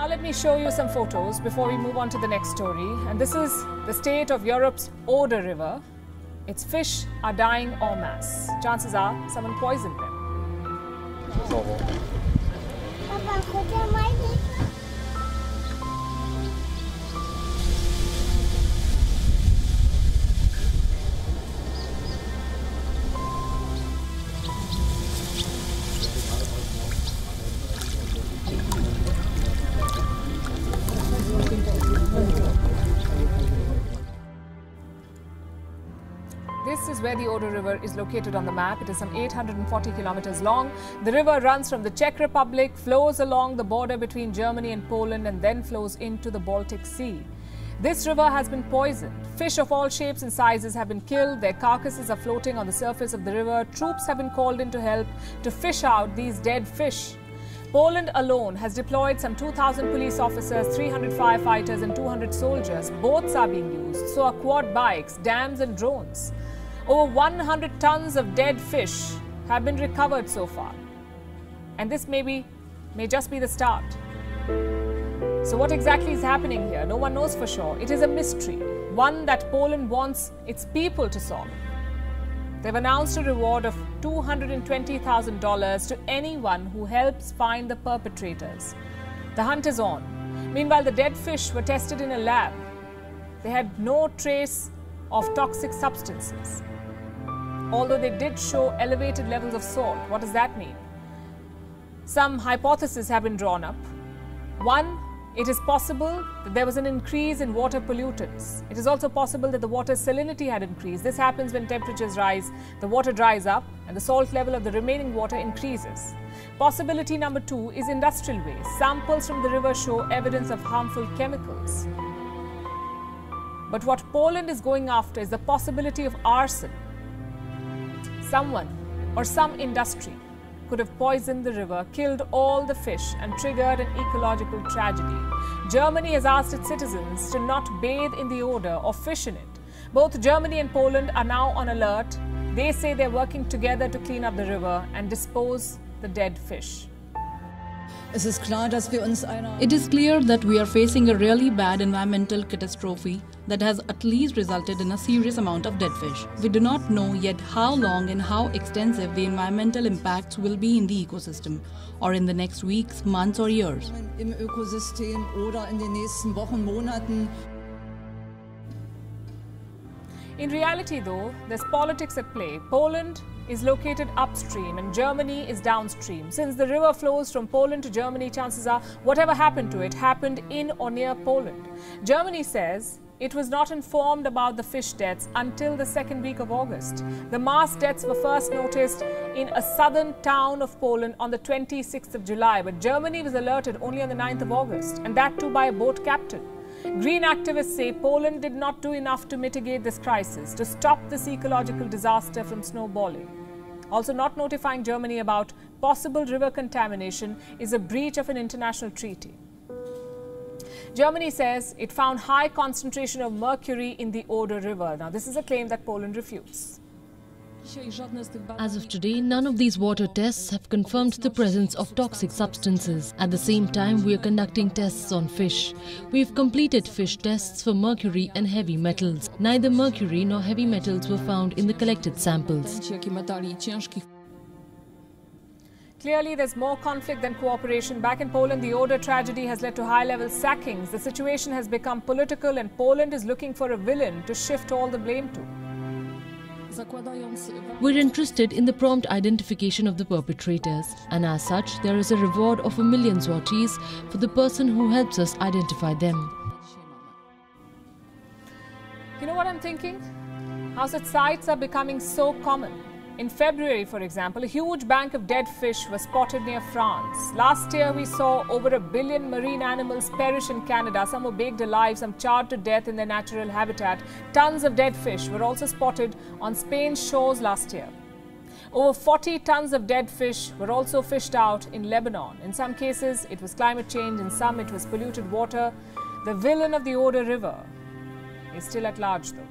Now let me show you some photos before we move on to the next story. And this is the state of Europe's Oder River. Its fish are dying en masse. Chances are someone poisoned them. This is where the Oder River is located on the map. It is some 840 kilometers long. The river runs from the Czech Republic, flows along the border between Germany and Poland, and then flows into the Baltic Sea. This river has been poisoned. Fish of all shapes and sizes have been killed. Their carcasses are floating on the surface of the river. Troops have been called in to help to fish out these dead fish. Poland alone has deployed some 2,000 police officers, 300 firefighters and 200 soldiers. Boats are being used, so are quad bikes, dams and drones. Over 100 tons of dead fish have been recovered so far. And this may just be the start. So what exactly is happening here? No one knows for sure. It is a mystery, one that Poland wants its people to solve. They've announced a reward of $220,000 to anyone who helps find the perpetrators. The hunt is on. Meanwhile, the dead fish were tested in a lab. They had no trace of toxic substances, although they did show elevated levels of salt. What does that mean? Some hypotheses have been drawn up. One, it is possible that there was an increase in water pollutants. It is also possible that the water salinity had increased. This happens when temperatures rise, the water dries up, and the salt level of the remaining water increases. Possibility number two is industrial waste. Samples from the river show evidence of harmful chemicals. But what Poland is going after is the possibility of arson. Someone or some industry could have poisoned the river, killed all the fish, and triggered an ecological tragedy. Germany has asked its citizens to not bathe in the Oder or fish in it. Both Germany and Poland are now on alert. They say they're working together to clean up the river and dispose the dead fish. It is clear that we are facing a really bad environmental catastrophe that has at least resulted in a serious amount of dead fish. We do not know yet how long and how extensive the environmental impacts will be in the ecosystem, or in the next weeks, months or years. Im Ökosystem oder in den nächsten Wochen, Monaten. In reality, though, there's politics at play. Poland is located upstream and Germany is downstream. Since the river flows from Poland to Germany, chances are whatever happened to it happened in or near Poland. Germany says it was not informed about the fish deaths until the second week of August. The mass deaths were first noticed in a southern town of Poland on the 26th of July, but Germany was alerted only on the 9th of August, and that too by a boat captain. Green activists say Poland did not do enough to mitigate this crisis, to stop this ecological disaster from snowballing. Also, not notifying Germany about possible river contamination is a breach of an international treaty. Germany says it found high concentration of mercury in the Oder River. Now, this is a claim that Poland refutes. As of today, none of these water tests have confirmed the presence of toxic substances. At the same time, we are conducting tests on fish. We've completed fish tests for mercury and heavy metals. Neither mercury nor heavy metals were found in the collected samples. Clearly, there's more conflict than cooperation. Back in Poland, the Oder tragedy has led to high-level sackings. The situation has become political and Poland is looking for a villain to shift all the blame to. We're interested in the prompt identification of the perpetrators, and as such, there is a reward of 1 million zlotys for the person who helps us identify them. You know what I'm thinking? How such sites are becoming so common. In February, for example, a huge bank of dead fish was spotted near France. Last year, we saw over 1 billion marine animals perish in Canada. Some were baked alive, some charred to death in their natural habitat. Tons of dead fish were also spotted on Spain's shores last year. Over 40 tons of dead fish were also fished out in Lebanon. In some cases, it was climate change. In some, it was polluted water. The villain of the Oder River is still at large, though.